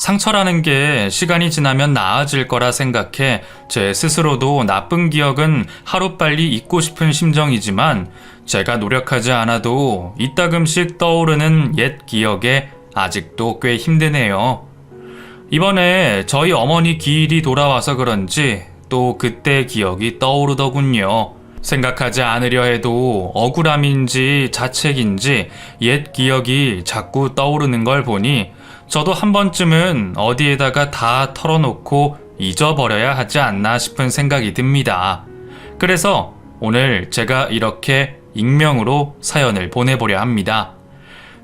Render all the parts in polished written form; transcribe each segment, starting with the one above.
상처라는 게 시간이 지나면 나아질 거라 생각해 제 스스로도 나쁜 기억은 하루빨리 잊고 싶은 심정이지만 제가 노력하지 않아도 이따금씩 떠오르는 옛 기억에 아직도 꽤 힘드네요. 이번에 저희 어머니 기일이 돌아와서 그런지 또 그때 기억이 떠오르더군요. 생각하지 않으려 해도 억울함인지 자책인지 옛 기억이 자꾸 떠오르는 걸 보니 저도 한 번쯤은 어디에다가 다 털어놓고 잊어버려야 하지 않나 싶은 생각이 듭니다. 그래서 오늘 제가 이렇게 익명으로 사연을 보내보려 합니다.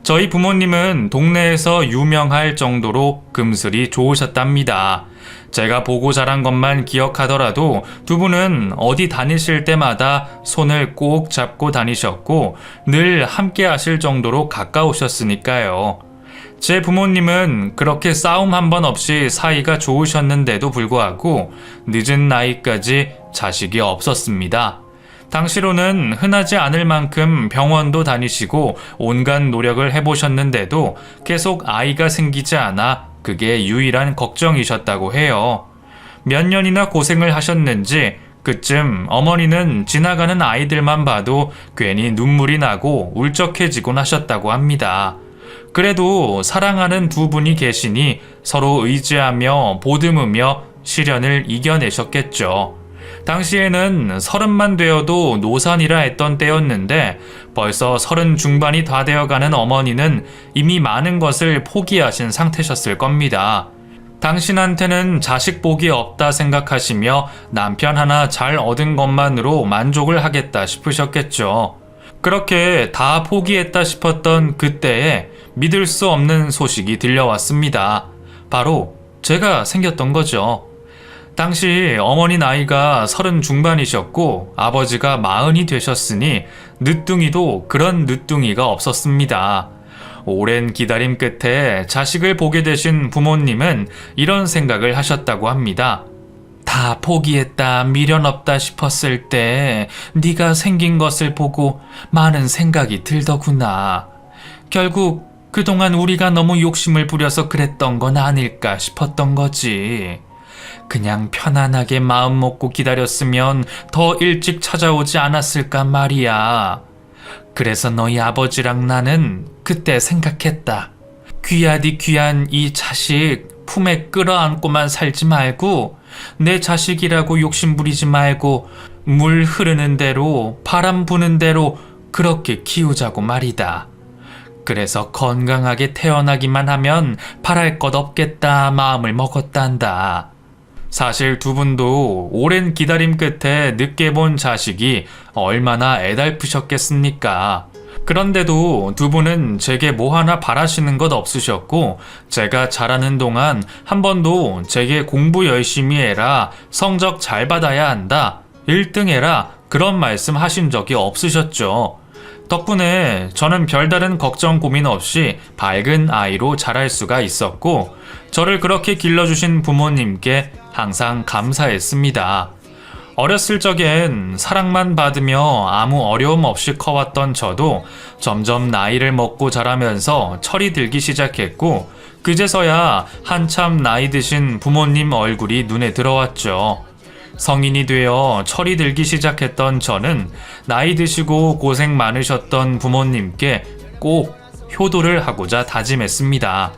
저희 부모님은 동네에서 유명할 정도로 금슬이 좋으셨답니다. 제가 보고 자란 것만 기억하더라도 두 분은 어디 다니실 때마다 손을 꼭 잡고 다니셨고 늘 함께 하실 정도로 가까우셨으니까요. 제 부모님은 그렇게 싸움 한 번 없이 사이가 좋으셨는데도 불구하고 늦은 나이까지 자식이 없었습니다. 당시로는 흔하지 않을 만큼 병원도 다니시고 온갖 노력을 해보셨는데도 계속 아이가 생기지 않아 그게 유일한 걱정이셨다고 해요. 몇 년이나 고생을 하셨는지 그쯤 어머니는 지나가는 아이들만 봐도 괜히 눈물이 나고 울적해지곤 하셨다고 합니다. 그래도 사랑하는 두 분이 계시니 서로 의지하며 보듬으며 시련을 이겨내셨겠죠. 당시에는 30만 되어도 노산이라 했던 때였는데 벌써 30 중반이 다 되어가는 어머니는 이미 많은 것을 포기하신 상태셨을 겁니다. 당신한테는 자식 복이 없다 생각하시며 남편 하나 잘 얻은 것만으로 만족을 하겠다 싶으셨겠죠. 그렇게 다 포기했다 싶었던 그때에 믿을 수 없는 소식이 들려왔습니다. 바로 제가 생겼던 거죠. 당시 어머니 나이가 30 중반이셨고 아버지가 40이 되셨으니 늦둥이도 그런 늦둥이가 없었습니다. 오랜 기다림 끝에 자식을 보게 되신 부모님은 이런 생각을 하셨다고 합니다. 다 포기했다 미련 없다 싶었을 때 네가 생긴 것을 보고 많은 생각이 들더구나. 결국 그동안 우리가 너무 욕심을 부려서 그랬던 건 아닐까 싶었던 거지. 그냥 편안하게 마음 먹고 기다렸으면 더 일찍 찾아오지 않았을까 말이야. 그래서 너희 아버지랑 나는 그때 생각했다. 귀하디 귀한 이 자식 품에 끌어안고만 살지 말고 내 자식이라고 욕심 부리지 말고 물 흐르는 대로 바람 부는 대로 그렇게 키우자고 말이다. 그래서 건강하게 태어나기만 하면 바랄 것 없겠다 마음을 먹었단다. 사실 두 분도 오랜 기다림 끝에 늦게 본 자식이 얼마나 애달프셨겠습니까? 그런데도 두 분은 제게 뭐 하나 바라시는 것 없으셨고 제가 자라는 동안 한 번도 제게 공부 열심히 해라, 성적 잘 받아야 한다, 1등 해라 그런 말씀 하신 적이 없으셨죠. 덕분에 저는 별다른 걱정 고민 없이 밝은 아이로 자랄 수가 있었고 저를 그렇게 길러주신 부모님께 항상 감사했습니다. 어렸을 적엔 사랑만 받으며 아무 어려움 없이 커왔던 저도 점점 나이를 먹고 자라면서 철이 들기 시작했고 그제서야 한참 나이 드신 부모님 얼굴이 눈에 들어왔죠. 성인이 되어 철이 들기 시작했던 저는 나이 드시고 고생 많으셨던 부모님께 꼭 효도를 하고자 다짐했습니다.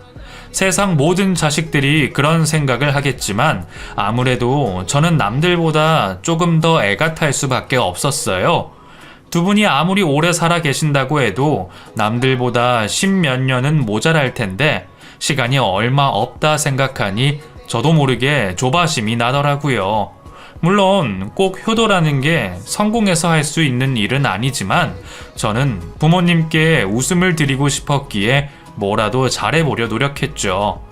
세상 모든 자식들이 그런 생각을 하겠지만 아무래도 저는 남들보다 조금 더 애가 탈 수밖에 없었어요. 두 분이 아무리 오래 살아 계신다고 해도 남들보다 10몇 년은 모자랄 텐데 시간이 얼마 없다 생각하니 저도 모르게 조바심이 나더라고요. 물론 꼭 효도라는 게 성공해서 할 수 있는 일은 아니지만 저는 부모님께 웃음을 드리고 싶었기에 뭐라도 잘해보려 노력했죠.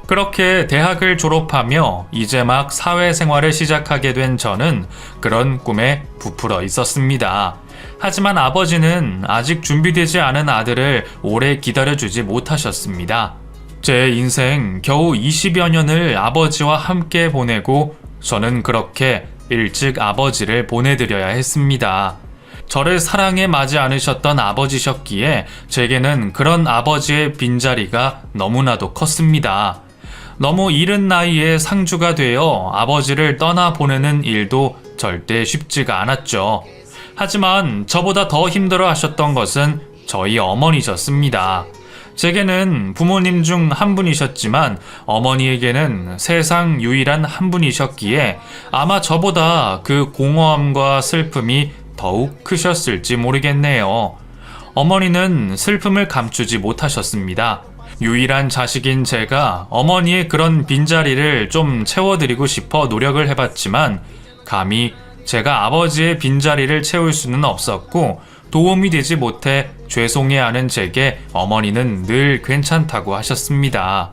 그렇게 대학을 졸업하며 이제 막 사회생활을 시작하게 된 저는 그런 꿈에 부풀어 있었습니다. 하지만 아버지는 아직 준비되지 않은 아들을 오래 기다려주지 못하셨습니다. 제 인생 겨우 20여 년을 아버지와 함께 보내고 저는 그렇게 일찍 아버지를 보내드려야 했습니다. 저를 사랑에 맞지 않으셨던 아버지셨기에 제게는 그런 아버지의 빈자리가 너무나도 컸습니다. 너무 이른 나이에 상주가 되어 아버지를 떠나보내는 일도 절대 쉽지가 않았죠. 하지만 저보다 더 힘들어 하셨던 것은 저희 어머니셨습니다. 제게는 부모님 중 한 분이셨지만 어머니에게는 세상 유일한 한 분이셨기에 아마 저보다 그 공허함과 슬픔이 더욱 크셨을지 모르겠네요. 어머니는 슬픔을 감추지 못하셨습니다. 유일한 자식인 제가 어머니의 그런 빈자리를 좀 채워드리고 싶어 노력을 해봤지만 감히 제가 아버지의 빈자리를 채울 수는 없었고 도움이 되지 못해 죄송해하는 제게 어머니는 늘 괜찮다고 하셨습니다.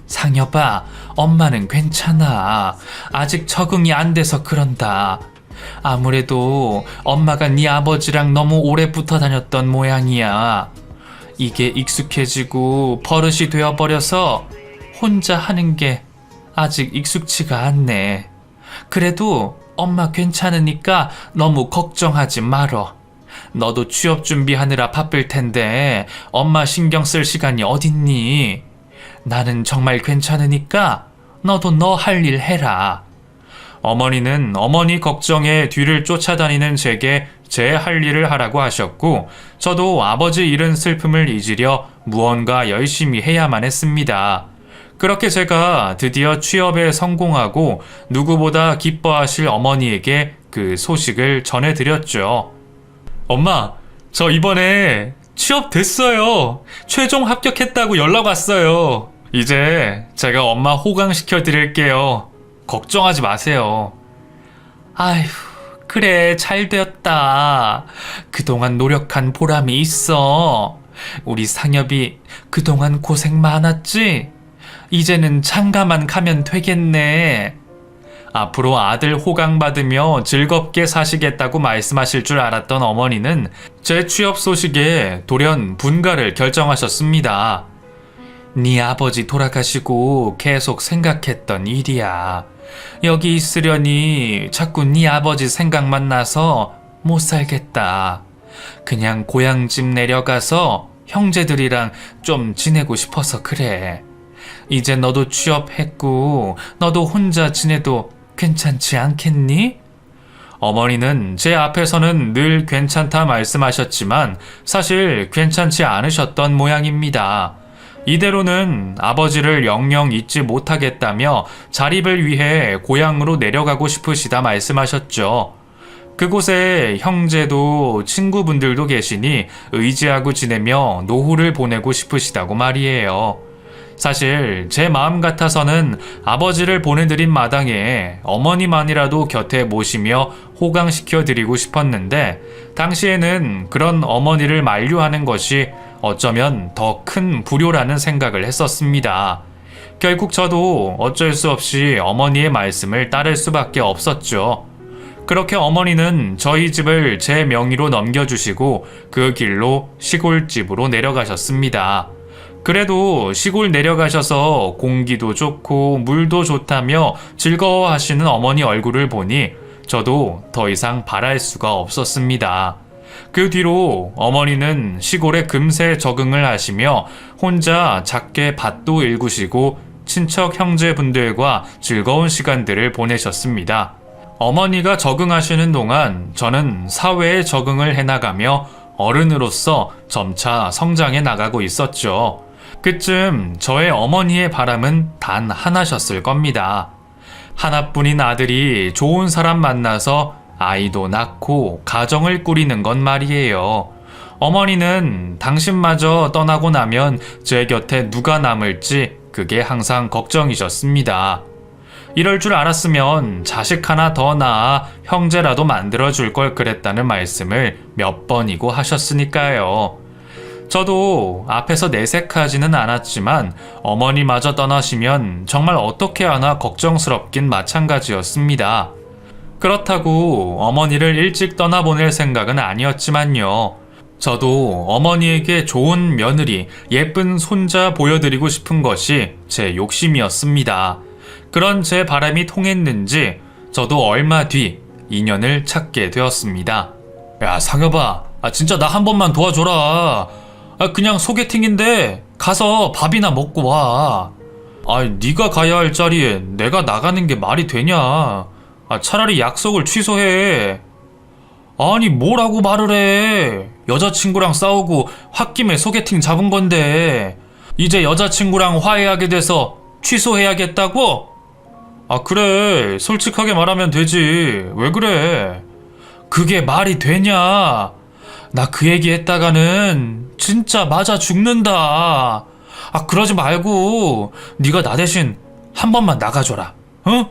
상여봐, 엄마는 괜찮아. 아직 적응이 안 돼서 그런다. 아무래도 엄마가 네 아버지랑 너무 오래 붙어 다녔던 모양이야. 이게 익숙해지고 버릇이 되어버려서 혼자 하는 게 아직 익숙치가 않네. 그래도 엄마 괜찮으니까 너무 걱정하지 말어. 너도 취업 준비하느라 바쁠 텐데 엄마 신경 쓸 시간이 어딨니? 나는 정말 괜찮으니까 너도 너 할 일 해라. 어머니는 어머니 걱정에 뒤를 쫓아다니는 제게 제 할 일을 하라고 하셨고 저도 아버지 잃은 슬픔을 잊으려 무언가 열심히 해야만 했습니다. 그렇게 제가 드디어 취업에 성공하고 누구보다 기뻐하실 어머니에게 그 소식을 전해드렸죠. 엄마, 저 이번에 취업됐어요. 최종 합격했다고 연락 왔어요. 이제 제가 엄마 호강시켜 드릴게요. 걱정하지 마세요. 아휴, 그래, 잘 되었다. 그동안 노력한 보람이 있어. 우리 상엽이 그동안 고생 많았지? 이제는 장가만 가면 되겠네. 앞으로 아들 호강받으며 즐겁게 사시겠다고 말씀하실 줄 알았던 어머니는 제 취업 소식에 돌연 분가를 결정하셨습니다. 네 아버지 돌아가시고 계속 생각했던 일이야. 여기 있으려니 자꾸 네 아버지 생각만 나서 못 살겠다. 그냥 고향집 내려가서 형제들이랑 좀 지내고 싶어서 그래. 이제 너도 취업했고 너도 혼자 지내도 괜찮지 않겠니? 어머니는 제 앞에서는 늘 괜찮다 말씀하셨지만 사실 괜찮지 않으셨던 모양입니다. 이대로는 아버지를 영영 잊지 못하겠다며 자립을 위해 고향으로 내려가고 싶으시다 말씀하셨죠. 그곳에 형제도 친구분들도 계시니 의지하고 지내며 노후를 보내고 싶으시다고 말이에요. 사실 제 마음 같아서는 아버지를 보내드린 마당에 어머니만이라도 곁에 모시며 호강시켜드리고 싶었는데 당시에는 그런 어머니를 만류하는 것이 어쩌면 더 큰 불효라는 생각을 했었습니다. 결국 저도 어쩔 수 없이 어머니의 말씀을 따를 수밖에 없었죠. 그렇게 어머니는 저희 집을 제 명의로 넘겨주시고 그 길로 시골집으로 내려가셨습니다. 그래도 시골 내려가셔서 공기도 좋고 물도 좋다며 즐거워하시는 어머니 얼굴을 보니 저도 더 이상 바랄 수가 없었습니다. 그 뒤로 어머니는 시골에 금세 적응을 하시며 혼자 작게 밭도 일구시고 친척 형제분들과 즐거운 시간들을 보내셨습니다. 어머니가 적응하시는 동안 저는 사회에 적응을 해나가며 어른으로서 점차 성장해 나가고 있었죠. 그쯤 저의 어머니의 바람은 단 하나셨을 겁니다. 하나뿐인 아들이 좋은 사람 만나서 아이도 낳고 가정을 꾸리는 건 말이에요. 어머니는 당신마저 떠나고 나면 제 곁에 누가 남을지 그게 항상 걱정이셨습니다. 이럴 줄 알았으면 자식 하나 더 낳아 형제라도 만들어줄 걸 그랬다는 말씀을 몇 번이고 하셨으니까요. 저도 앞에서 내색하지는 않았지만 어머니마저 떠나시면 정말 어떻게 하나 걱정스럽긴 마찬가지였습니다. 그렇다고 어머니를 일찍 떠나보낼 생각은 아니었지만요. 저도 어머니에게 좋은 며느리, 예쁜 손자 보여드리고 싶은 것이 제 욕심이었습니다. 그런 제 바람이 통했는지 저도 얼마 뒤 인연을 찾게 되었습니다. 야, 상여봐, 진짜 나 한 번만 도와줘라. 그냥 소개팅인데 가서 밥이나 먹고 와. 네가 가야 할 자리에 내가 나가는 게 말이 되냐? 차라리 약속을 취소해. 아니, 뭐라고 말을 해? 여자친구랑 싸우고 홧김에 소개팅 잡은 건데 이제 여자친구랑 화해하게 돼서 취소해야겠다고? 그래. 솔직하게 말하면 되지. 왜 그래? 그게 말이 되냐? 나 그 얘기 했다가는 진짜 맞아 죽는다. 그러지 말고 네가 나 대신 한 번만 나가줘라. 어?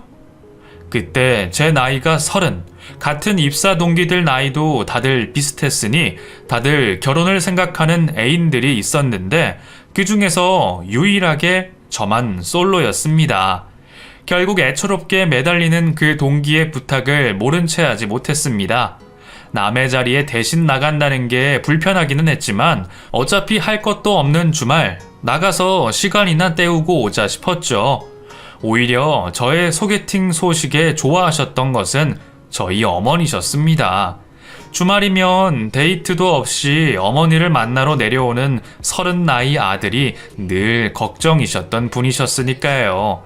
그때 제 나이가 30, 같은 입사 동기들 나이도 다들 비슷했으니 다들 결혼을 생각하는 애인들이 있었는데 그 중에서 유일하게 저만 솔로였습니다. 결국 애처롭게 매달리는 그 동기의 부탁을 모른 채 하지 못했습니다. 남의 자리에 대신 나간다는 게 불편하기는 했지만 어차피 할 것도 없는 주말 나가서 시간이나 때우고 오자 싶었죠. 오히려 저의 소개팅 소식에 좋아하셨던 것은 저희 어머니셨습니다. 주말이면 데이트도 없이 어머니를 만나러 내려오는 30 나이 아들이 늘 걱정이셨던 분이셨으니까요.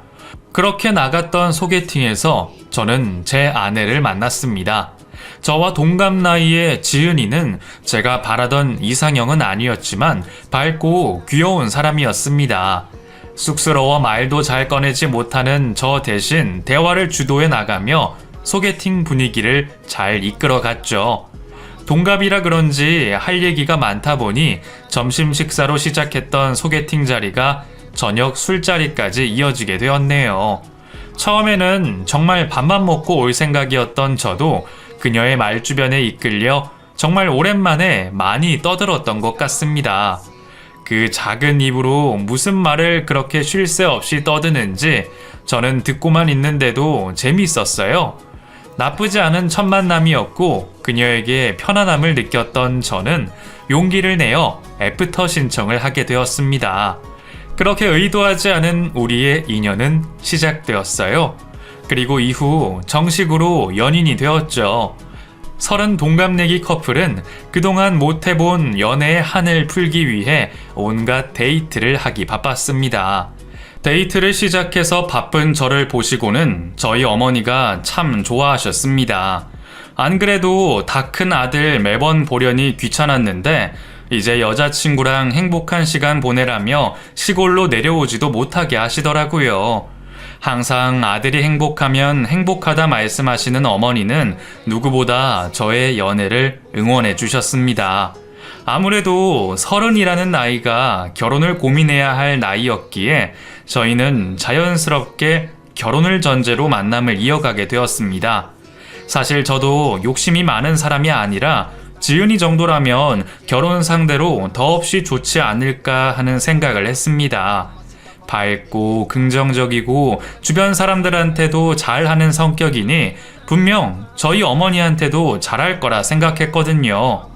그렇게 나갔던 소개팅에서 저는 제 아내를 만났습니다. 저와 동갑 나이의 지은이는 제가 바라던 이상형은 아니었지만 밝고 귀여운 사람이었습니다. 쑥스러워 말도 잘 꺼내지 못하는 저 대신 대화를 주도해 나가며 소개팅 분위기를 잘 이끌어갔죠. 동갑이라 그런지 할 얘기가 많다 보니 점심 식사로 시작했던 소개팅 자리가 저녁 술자리까지 이어지게 되었네요. 처음에는 정말 밥만 먹고 올 생각이었던 저도 그녀의 말주변에 이끌려 정말 오랜만에 많이 떠들었던 것 같습니다. 그 작은 입으로 무슨 말을 그렇게 쉴 새 없이 떠드는지 저는 듣고만 있는데도 재미있었어요. 나쁘지 않은 첫 만남이었고 그녀에게 편안함을 느꼈던 저는 용기를 내어 애프터 신청을 하게 되었습니다. 그렇게 의도하지 않은 우리의 인연은 시작되었어요. 그리고 이후 정식으로 연인이 되었죠. 30 동갑내기 커플은 그동안 못해본 연애의 한을 풀기 위해 온갖 데이트를 하기 바빴습니다. 데이트를 시작해서 바쁜 저를 보시고는 저희 어머니가 참 좋아하셨습니다. 안 그래도 다 큰 아들 매번 보려니 귀찮았는데 이제 여자친구랑 행복한 시간 보내라며 시골로 내려오지도 못하게 하시더라고요. 항상 아들이 행복하면 행복하다 말씀하시는 어머니는 누구보다 저의 연애를 응원해 주셨습니다. 아무래도 30이라는 나이가 결혼을 고민해야 할 나이였기에 저희는 자연스럽게 결혼을 전제로 만남을 이어가게 되었습니다. 사실 저도 욕심이 많은 사람이 아니라 지은이 정도라면 결혼 상대로 더없이 좋지 않을까 하는 생각을 했습니다. 밝고 긍정적이고 주변 사람들한테도 잘하는 성격이니 분명 저희 어머니한테도 잘할 거라 생각했거든요.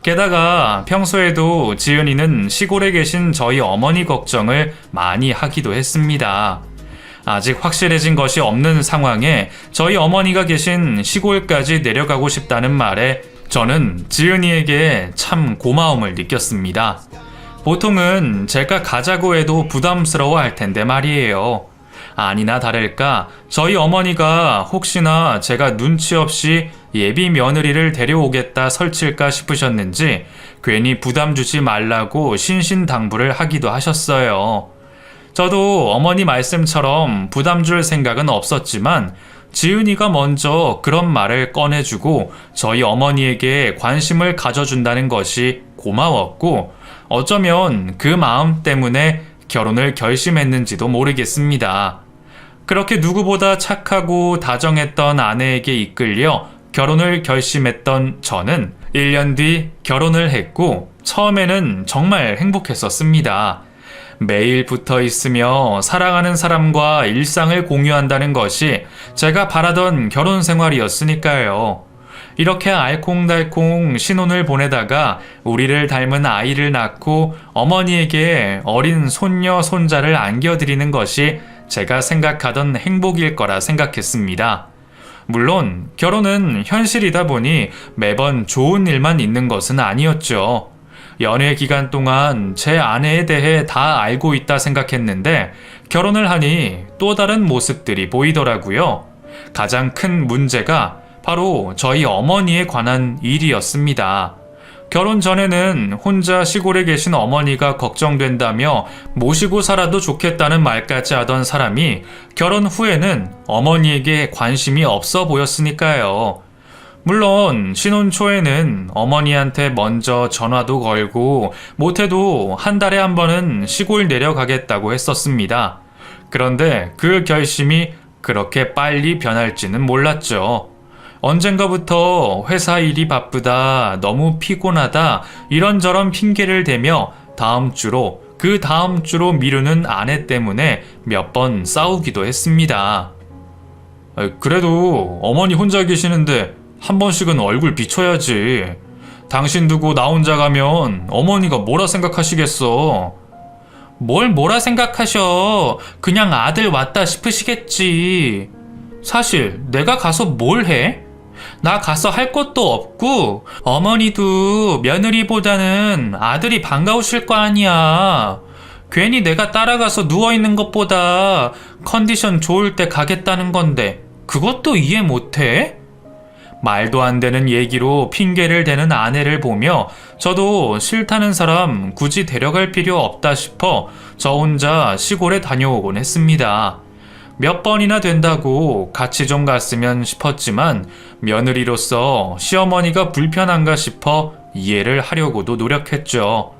게다가 평소에도 지은이는 시골에 계신 저희 어머니 걱정을 많이 하기도 했습니다. 아직 확실해진 것이 없는 상황에 저희 어머니가 계신 시골까지 내려가고 싶다는 말에 저는 지은이에게 참 고마움을 느꼈습니다. 보통은 제가 가자고 해도 부담스러워 할 텐데 말이에요. 아니나 다를까 저희 어머니가 혹시나 제가 눈치 없이 예비 며느리를 데려오겠다 설칠까 싶으셨는지 괜히 부담 주지 말라고 신신당부를 하기도 하셨어요. 저도 어머니 말씀처럼 부담 줄 생각은 없었지만 지은이가 먼저 그런 말을 꺼내주고 저희 어머니에게 관심을 가져준다는 것이 고마웠고 어쩌면 그 마음 때문에 결혼을 결심했는지도 모르겠습니다. 그렇게 누구보다 착하고 다정했던 아내에게 이끌려 결혼을 결심했던 저는 1년 뒤 결혼을 했고 처음에는 정말 행복했었습니다. 매일 붙어 있으며 사랑하는 사람과 일상을 공유한다는 것이 제가 바라던 결혼 생활이었으니까요. 이렇게 알콩달콩 신혼을 보내다가 우리를 닮은 아이를 낳고 어머니에게 어린 손녀, 손자를 안겨드리는 것이 제가 생각하던 행복일 거라 생각했습니다. 물론 결혼은 현실이다 보니 매번 좋은 일만 있는 것은 아니었죠. 연애 기간 동안 제 아내에 대해 다 알고 있다 생각했는데 결혼을 하니 또 다른 모습들이 보이더라고요. 가장 큰 문제가 바로 저희 어머니에 관한 일이었습니다. 결혼 전에는 혼자 시골에 계신 어머니가 걱정된다며 모시고 살아도 좋겠다는 말까지 하던 사람이 결혼 후에는 어머니에게 관심이 없어 보였으니까요. 물론 신혼 초에는 어머니한테 먼저 전화도 걸고 못해도 한 달에 한 번은 시골 내려가겠다고 했었습니다. 그런데 그 결심이 그렇게 빨리 변할지는 몰랐죠. 언젠가부터 회사 일이 바쁘다, 너무 피곤하다 이런저런 핑계를 대며 다음 주로 그 다음 주로 미루는 아내 때문에 몇 번 싸우기도 했습니다. 그래도 어머니 혼자 계시는데 한 번씩은 얼굴 비춰야지. 당신 두고 나 혼자 가면 어머니가 뭐라 생각하시겠어. 뭘 뭐라 생각하셔. 그냥 아들 왔다 싶으시겠지. 사실 내가 가서 뭘 해? 나 가서 할 것도 없고 어머니도 며느리보다는 아들이 반가우실 거 아니야. 괜히 내가 따라가서 누워있는 것보다 컨디션 좋을 때 가겠다는 건데 그것도 이해 못해? 말도 안 되는 얘기로 핑계를 대는 아내를 보며 저도 싫다는 사람 굳이 데려갈 필요 없다 싶어 저 혼자 시골에 다녀오곤 했습니다. 몇 번이나 된다고 같이 좀 갔으면 싶었지만 며느리로서 시어머니가 불편한가 싶어 이해를 하려고도 노력했죠.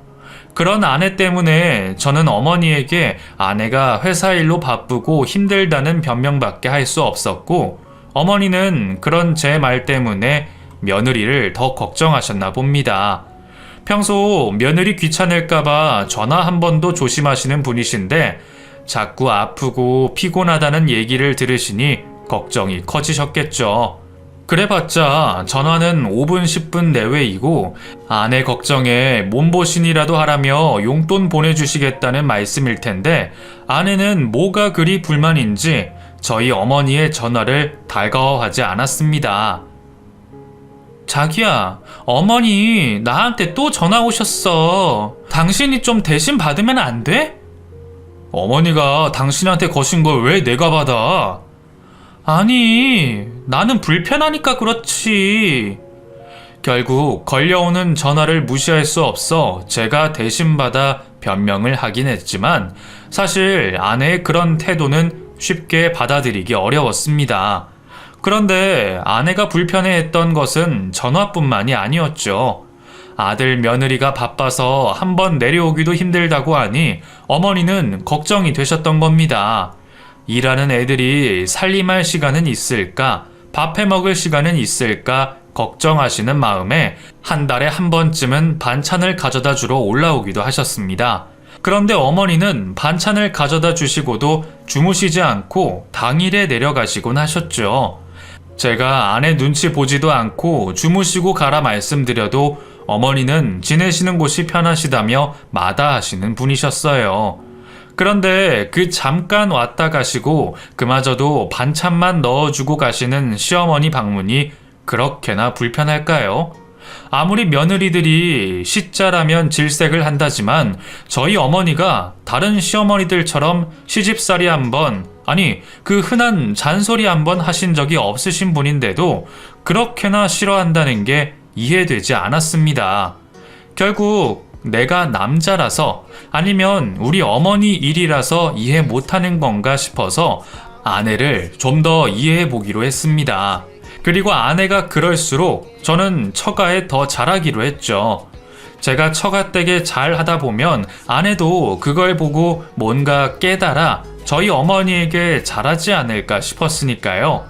그런 아내 때문에 저는 어머니에게 아내가 회사 일로 바쁘고 힘들다는 변명밖에 할 수 없었고 어머니는 그런 제 말 때문에 며느리를 더 걱정하셨나 봅니다. 평소 며느리 귀찮을까봐 전화 한 번도 조심하시는 분이신데 자꾸 아프고 피곤하다는 얘기를 들으시니 걱정이 커지셨겠죠. 그래봤자 전화는 5분 10분 내외이고 아내 걱정에 몸보신이라도 하라며 용돈 보내주시겠다는 말씀일 텐데 아내는 뭐가 그리 불만인지 저희 어머니의 전화를 달가워하지 않았습니다. 자기야, 어머니 나한테 또 전화 오셨어. 당신이 좀 대신 받으면 안 돼? 어머니가 당신한테 거신 걸 왜 내가 받아? 아니, 나는 불편하니까 그렇지. 결국 걸려오는 전화를 무시할 수 없어 제가 대신 받아 변명을 하긴 했지만 사실 아내의 그런 태도는 쉽게 받아들이기 어려웠습니다. 그런데 아내가 불편해했던 것은 전화뿐만이 아니었죠. 아들 며느리가 바빠서 한번 내려오기도 힘들다고 하니 어머니는 걱정이 되셨던 겁니다. 일하는 애들이 살림할 시간은 있을까, 밥해 먹을 시간은 있을까 걱정하시는 마음에 한 달에 한 번쯤은 반찬을 가져다 주러 올라오기도 하셨습니다. 그런데 어머니는 반찬을 가져다 주시고도 주무시지 않고 당일에 내려가시곤 하셨죠. 제가 아내 눈치 보지도 않고 주무시고 가라 말씀드려도 어머니는 지내시는 곳이 편하시다며 마다하시는 분이셨어요. 그런데 그 잠깐 왔다 가시고 그마저도 반찬만 넣어주고 가시는 시어머니 방문이 그렇게나 불편할까요? 아무리 며느리들이 시자라면 질색을 한다지만 저희 어머니가 다른 시어머니들처럼 시집살이 한번, 아니 그 흔한 잔소리 한번 하신 적이 없으신 분인데도 그렇게나 싫어한다는 게 이해되지 않았습니다. 결국 내가 남자라서 아니면 우리 어머니 일이라서 이해 못하는 건가 싶어서 아내를 좀 더 이해해 보기로 했습니다. 그리고 아내가 그럴수록 저는 처가에 더 잘하기로 했죠. 제가 처가댁에 잘 하다 보면 아내도 그걸 보고 뭔가 깨달아 저희 어머니에게 잘하지 않을까 싶었으니까요.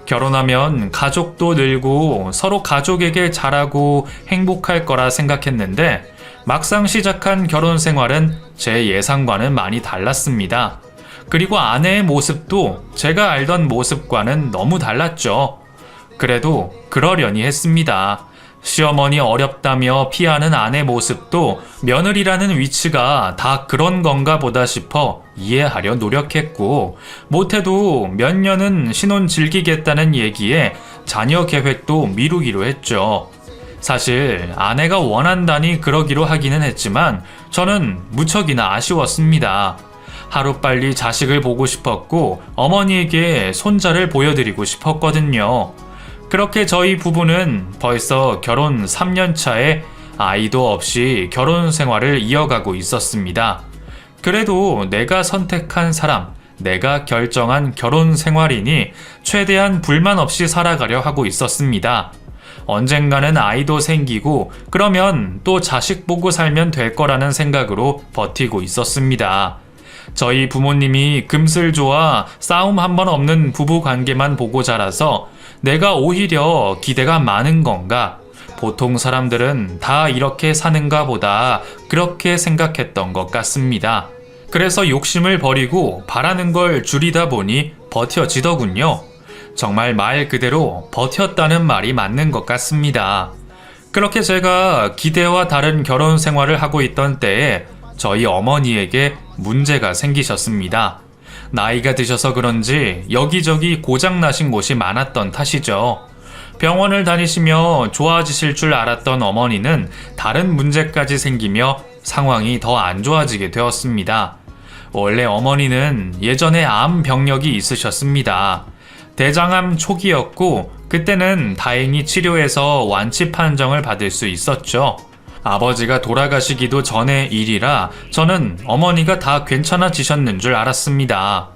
결혼하면 가족도 늘고 서로 가족에게 잘하고 행복할 거라 생각했는데 막상 시작한 결혼 생활은 제 예상과는 많이 달랐습니다. 그리고 아내의 모습도 제가 알던 모습과는 너무 달랐죠. 그래도 그러려니 했습니다. 시어머니 어렵다며 피하는 아내 모습도 며느리라는 위치가 다 그런 건가 보다 싶어 이해하려 노력했고 못해도 몇 년은 신혼 즐기겠다는 얘기에 자녀 계획도 미루기로 했죠. 사실 아내가 원한다니 그러기로 하기는 했지만 저는 무척이나 아쉬웠습니다. 하루빨리 자식을 보고 싶었고 어머니에게 손자를 보여드리고 싶었거든요. 그렇게 저희 부부는 벌써 결혼 3년 차에 아이도 없이 결혼 생활을 이어가고 있었습니다. 그래도 내가 선택한 사람, 내가 결정한 결혼 생활이니 최대한 불만 없이 살아가려 하고 있었습니다. 언젠가는 아이도 생기고 그러면 또 자식 보고 살면 될 거라는 생각으로 버티고 있었습니다. 저희 부모님이 금슬조와 싸움 한 번 없는 부부 관계만 보고 자라서 내가 오히려 기대가 많은 건가? 보통 사람들은 다 이렇게 사는가 보다 그렇게 생각했던 것 같습니다. 그래서 욕심을 버리고 바라는 걸 줄이다 보니 버텨지더군요. 정말 말 그대로 버텼다는 말이 맞는 것 같습니다. 그렇게 제가 기대와 다른 결혼 생활을 하고 있던 때에 저희 어머니에게 문제가 생기셨습니다. 나이가 드셔서 그런지 여기저기 고장나신 곳이 많았던 탓이죠. 병원을 다니시며 좋아지실 줄 알았던 어머니는 다른 문제까지 생기며 상황이 더 안 좋아지게 되었습니다. 원래 어머니는 예전에 암 병력이 있으셨습니다. 대장암 초기였고 그때는 다행히 치료해서 완치 판정을 받을 수 있었죠. 아버지가 돌아가시기도 전의 일이라 저는 어머니가 다 괜찮아지셨는 줄 알았습니다.